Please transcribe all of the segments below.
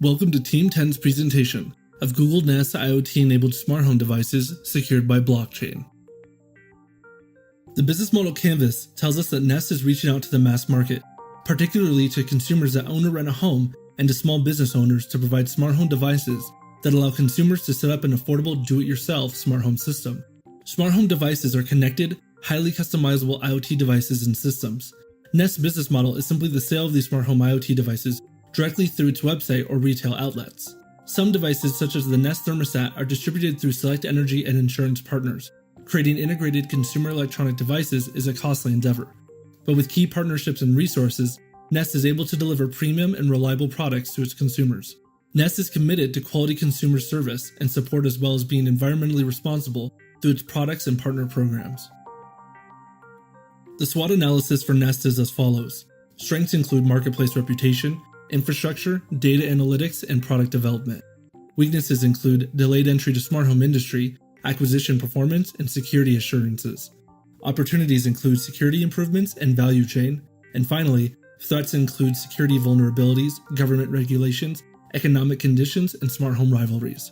Welcome to Team 10's presentation of Google Nest IoT-enabled smart home devices secured by blockchain. The business model canvas tells us that Nest is reaching out to the mass market, particularly to consumers that own or rent a home and to small business owners to provide smart home devices that allow consumers to set up an affordable do-it-yourself smart home system. Smart home devices are connected, highly customizable IoT devices and systems. Nest's business model is simply the sale of these smart home IoT devices directly through its website or retail outlets. Some devices, such as the Nest thermostat, are distributed through select energy and insurance partners. Creating integrated consumer electronic devices is a costly endeavor. But with key partnerships and resources, Nest is able to deliver premium and reliable products to its consumers. Nest is committed to quality consumer service and support, as well as being environmentally responsible through its products and partner programs. The SWOT analysis for Nest is as follows. Strengths include marketplace reputation, infrastructure, data analytics, and product development. Weaknesses include delayed entry to smart home industry, acquisition performance, and security assurances. Opportunities include security improvements and value chain. And finally, threats include security vulnerabilities, government regulations, economic conditions, and smart home rivalries.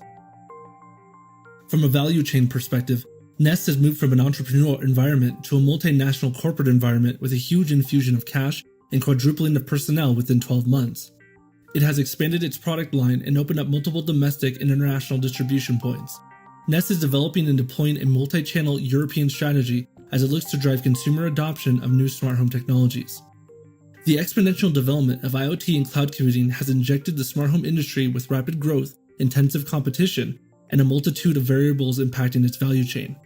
From a value chain perspective, Nest has moved from an entrepreneurial environment to a multinational corporate environment with a huge infusion of cash and quadrupling of personnel within 12 months. It has expanded its product line and opened up multiple domestic and international distribution points. Nest is developing and deploying a multi-channel European strategy as it looks to drive consumer adoption of new smart home technologies. The exponential development of IoT and cloud computing has injected the smart home industry with rapid growth, intensive competition, and a multitude of variables impacting its value chain.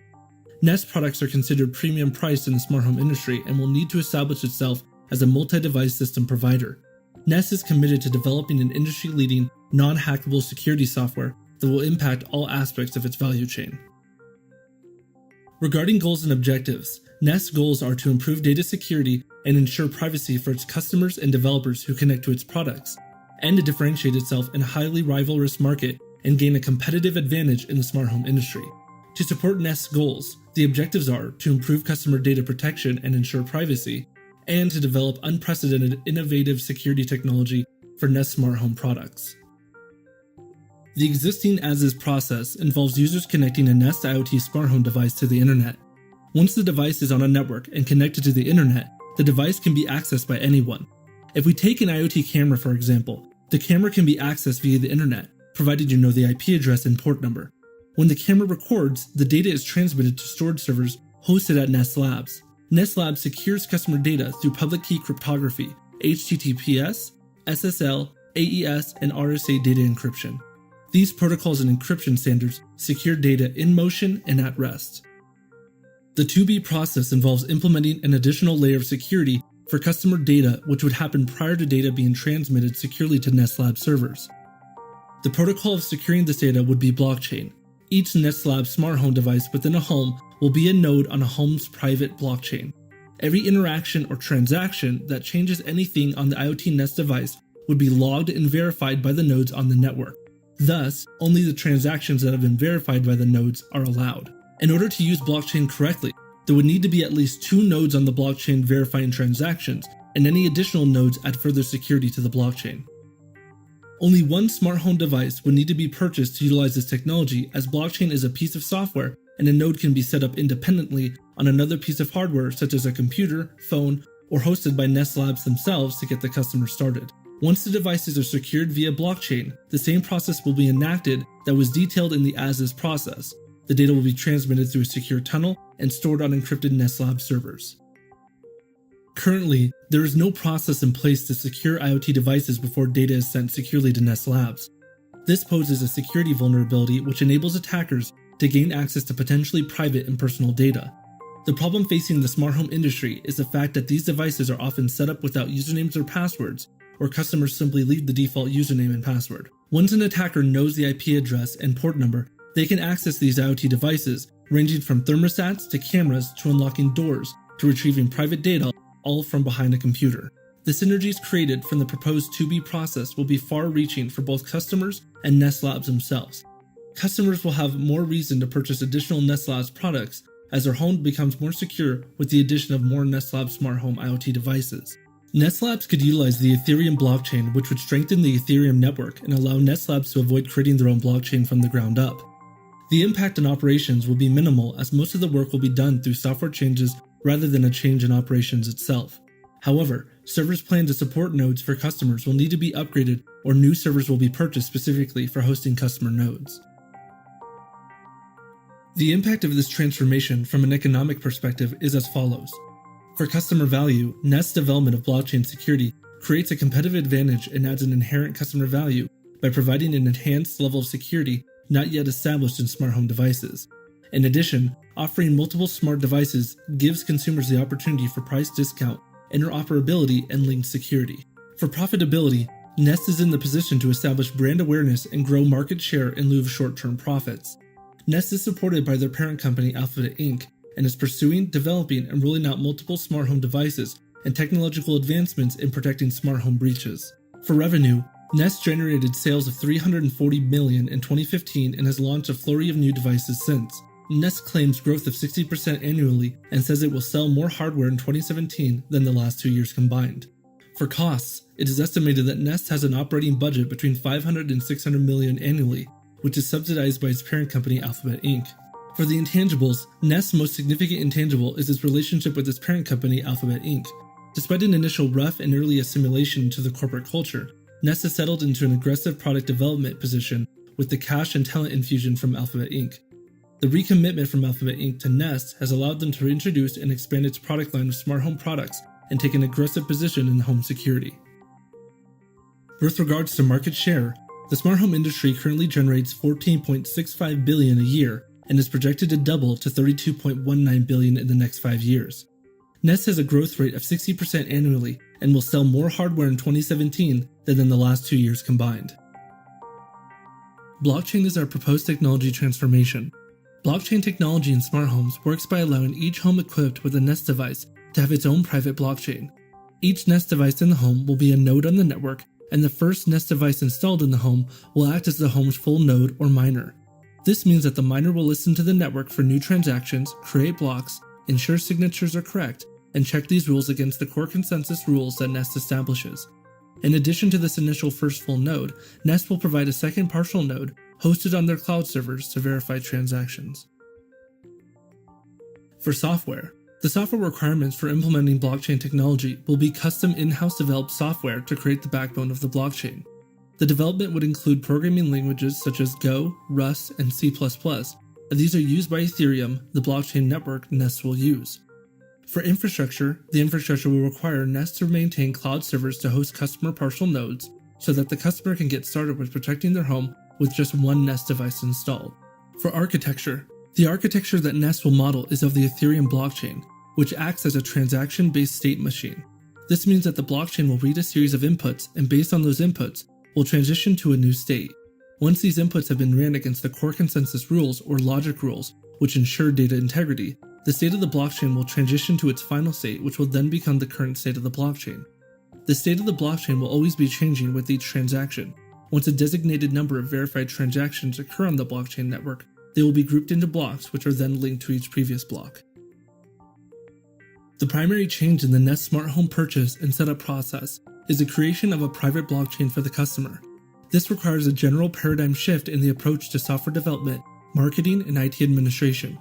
Nest products are considered premium priced in the smart home industry and will need to establish itself as a multi-device system provider. Nest is committed to developing an industry-leading, non-hackable security software that will impact all aspects of its value chain. Regarding goals and objectives, Nest's goals are to improve data security and ensure privacy for its customers and developers who connect to its products, and to differentiate itself in a highly rivalrous market and gain a competitive advantage in the smart home industry. To support Nest's goals, the objectives are to improve customer data protection and ensure privacy, and to develop unprecedented innovative security technology for Nest smart home products. The existing as-is process involves users connecting a Nest IoT smart home device to the internet. Once the device is on a network and connected to the internet, the device can be accessed by anyone. If we take an IoT camera, for example, the camera can be accessed via the internet, provided you know the IP address and port number. When the camera records, the data is transmitted to storage servers hosted at Nest Labs. Nest Labs secures customer data through public key cryptography, HTTPS, SSL, AES, and RSA data encryption. These protocols and encryption standards secure data in motion and at rest. The 2B process involves implementing an additional layer of security for customer data, which would happen prior to data being transmitted securely to Nest Lab servers. The protocol of securing this data would be blockchain. Each Nest Lab smart home device within a home will be a node on a home's private blockchain. Every interaction or transaction that changes anything on the IoT Nest device would be logged and verified by the nodes on the network. Thus, only the transactions that have been verified by the nodes are allowed. In order to use blockchain correctly, there would need to be at least 2 nodes on the blockchain verifying transactions, and any additional nodes add further security to the blockchain. Only one smart home device would need to be purchased to utilize this technology, as blockchain is a piece of software and a node can be set up independently on another piece of hardware such as a computer, phone, or hosted by Nest Labs themselves to get the customer started. Once the devices are secured via blockchain, the same process will be enacted that was detailed in the as-is process. The data will be transmitted through a secure tunnel and stored on encrypted Nest Labs servers. Currently, there is no process in place to secure IoT devices before data is sent securely to Nest Labs. This poses a security vulnerability which enables attackers to gain access to potentially private and personal data. The problem facing the smart home industry is the fact that these devices are often set up without usernames or passwords, or customers simply leave the default username and password. Once an attacker knows the IP address and port number, they can access these IoT devices, ranging from thermostats to cameras to unlocking doors to retrieving private data, all from behind a computer. The synergies created from the proposed 2B process will be far-reaching for both customers and Nest Labs themselves. Customers will have more reason to purchase additional Nest Labs products as their home becomes more secure with the addition of more Nest Labs smart home IoT devices. Nest Labs could utilize the Ethereum blockchain, which would strengthen the Ethereum network and allow Nest Labs to avoid creating their own blockchain from the ground up. The impact on operations will be minimal, as most of the work will be done through software changes rather than a change in operations itself. However, servers planned to support nodes for customers will need to be upgraded, or new servers will be purchased specifically for hosting customer nodes. The impact of this transformation from an economic perspective is as follows. For customer value, Nest's development of blockchain security creates a competitive advantage and adds an inherent customer value by providing an enhanced level of security not yet established in smart home devices. In addition, offering multiple smart devices gives consumers the opportunity for price discount, interoperability, and linked security. For profitability, Nest is in the position to establish brand awareness and grow market share in lieu of short-term profits. Nest is supported by their parent company Alphabet Inc. and is pursuing, developing, and rolling out multiple smart home devices and technological advancements in protecting smart home breaches. For revenue, Nest generated sales of $340 million in 2015 and has launched a flurry of new devices since. Nest claims growth of 60% annually and says it will sell more hardware in 2017 than the last 2 years combined. For costs, it is estimated that Nest has an operating budget between $500 and $600 million annually, which is subsidized by its parent company Alphabet Inc. For the intangibles, Nest's most significant intangible is its relationship with its parent company Alphabet Inc. Despite an initial rough and early assimilation to the corporate culture, Nest has settled into an aggressive product development position with the cash and talent infusion from Alphabet Inc. The recommitment from Alphabet Inc. to Nest has allowed them to introduce and expand its product line of smart home products and take an aggressive position in home security. With regards to market share, the smart home industry currently generates $14.65 billion a year and is projected to double to $32.19 billion in the next 5 years. Nest has a growth rate of 60% annually and will sell more hardware in 2017 than in the last 2 years combined. Blockchain is our proposed technology transformation. Blockchain technology in smart homes works by allowing each home equipped with a Nest device to have its own private blockchain. Each Nest device in the home will be a node on the network, and the first Nest device installed in the home will act as the home's full node or miner. This means that the miner will listen to the network for new transactions, create blocks, ensure signatures are correct, and check these rules against the core consensus rules that Nest establishes. In addition to this initial first full node, Nest will provide a second partial node hosted on their cloud servers to verify transactions. For software, the software requirements for implementing blockchain technology will be custom in-house developed software to create the backbone of the blockchain. The development would include programming languages such as Go, Rust, and C++, and these are used by Ethereum, the blockchain network Nest will use. For infrastructure, the infrastructure will require Nest to maintain cloud servers to host customer partial nodes so that the customer can get started with protecting their home with just one Nest device installed. For architecture, the architecture that Nest will model is of the Ethereum blockchain, which acts as a transaction-based state machine. This means that the blockchain will read a series of inputs, and based on those inputs, will transition to a new state. Once these inputs have been ran against the core consensus rules or logic rules, which ensure data integrity, the state of the blockchain will transition to its final state, which will then become the current state of the blockchain. The state of the blockchain will always be changing with each transaction. Once a designated number of verified transactions occur on the blockchain network, they will be grouped into blocks, which are then linked to each previous block. The primary change in the Nest smart home purchase and setup process is the creation of a private blockchain for the customer. This requires a general paradigm shift in the approach to software development, marketing, and IT administration.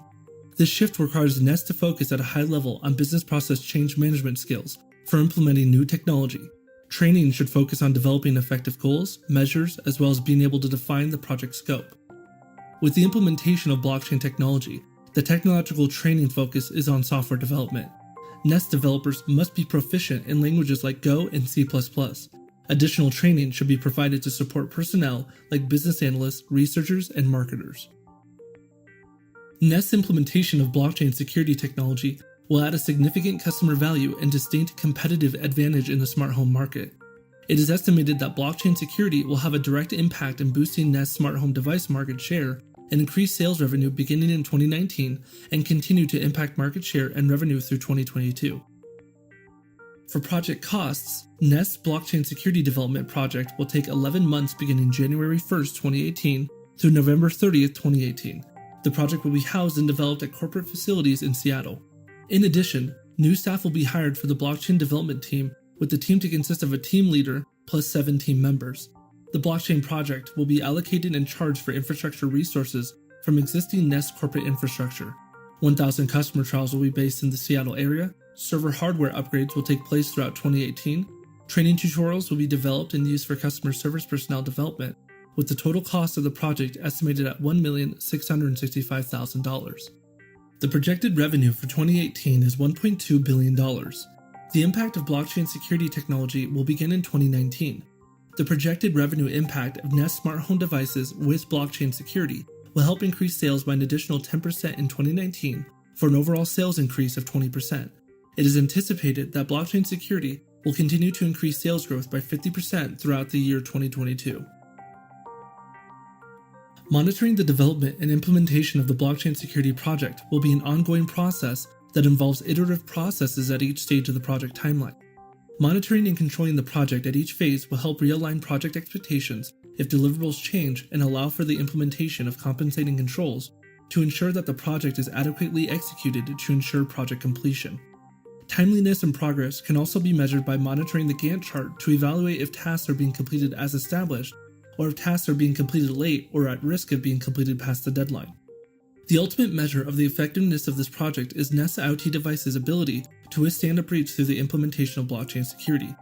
This shift requires Nest to focus at a high level on business process change management skills for implementing new technology. Training should focus on developing effective goals, measures, as well as being able to define the project scope. With the implementation of blockchain technology, the technological training focus is on software development. Nest developers must be proficient in languages like Go and C++. Additional training should be provided to support personnel like business analysts, researchers, and marketers. Nest's implementation of blockchain security technology will add a significant customer value and distinct competitive advantage in the smart home market. It is estimated that blockchain security will have a direct impact in boosting Nest's smart home device market share and increase sales revenue beginning in 2019 and continue to impact market share and revenue through 2022. For project costs, Nest's blockchain security development project will take 11 months beginning January 1st, 2018 through November 30th, 2018. The project will be housed and developed at corporate facilities in Seattle. In addition, new staff will be hired for the blockchain development team, with the team to consist of a team leader plus 7 team members. The blockchain project will be allocated and charged for infrastructure resources from existing Nest corporate infrastructure. 1,000 customer trials will be based in the Seattle area, server hardware upgrades will take place throughout 2018, training tutorials will be developed and used for customer service personnel development, with the total cost of the project estimated at $1,665,000. The projected revenue for 2018 is $1.2 billion. The impact of blockchain security technology will begin in 2019. The projected revenue impact of Nest smart home devices with blockchain security will help increase sales by an additional 10% in 2019 for an overall sales increase of 20%. It is anticipated that blockchain security will continue to increase sales growth by 50% throughout the year 2022. Monitoring the development and implementation of the blockchain security project will be an ongoing process that involves iterative processes at each stage of the project timeline. Monitoring and controlling the project at each phase will help realign project expectations if deliverables change and allow for the implementation of compensating controls to ensure that the project is adequately executed to ensure project completion. Timeliness and progress can also be measured by monitoring the Gantt chart to evaluate if tasks are being completed as established or if tasks are being completed late or at risk of being completed past the deadline. The ultimate measure of the effectiveness of this project is Nest IoT devices' ability to withstand a breach through the implementation of blockchain security.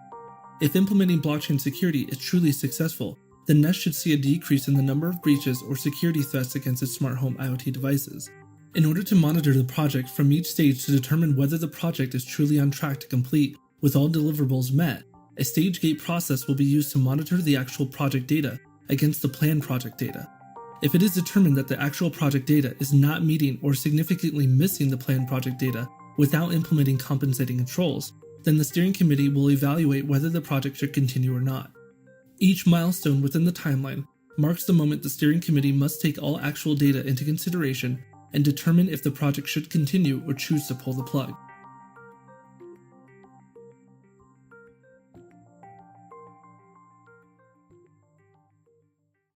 If implementing blockchain security is truly successful, then Nest should see a decrease in the number of breaches or security threats against its smart home IoT devices. In order to monitor the project from each stage to determine whether the project is truly on track to complete with all deliverables met, a stage gate process will be used to monitor the actual project data against the planned project data. If it is determined that the actual project data is not meeting or significantly missing the planned project data without implementing compensating controls, then the steering committee will evaluate whether the project should continue or not. Each milestone within the timeline marks the moment the steering committee must take all actual data into consideration and determine if the project should continue or choose to pull the plug.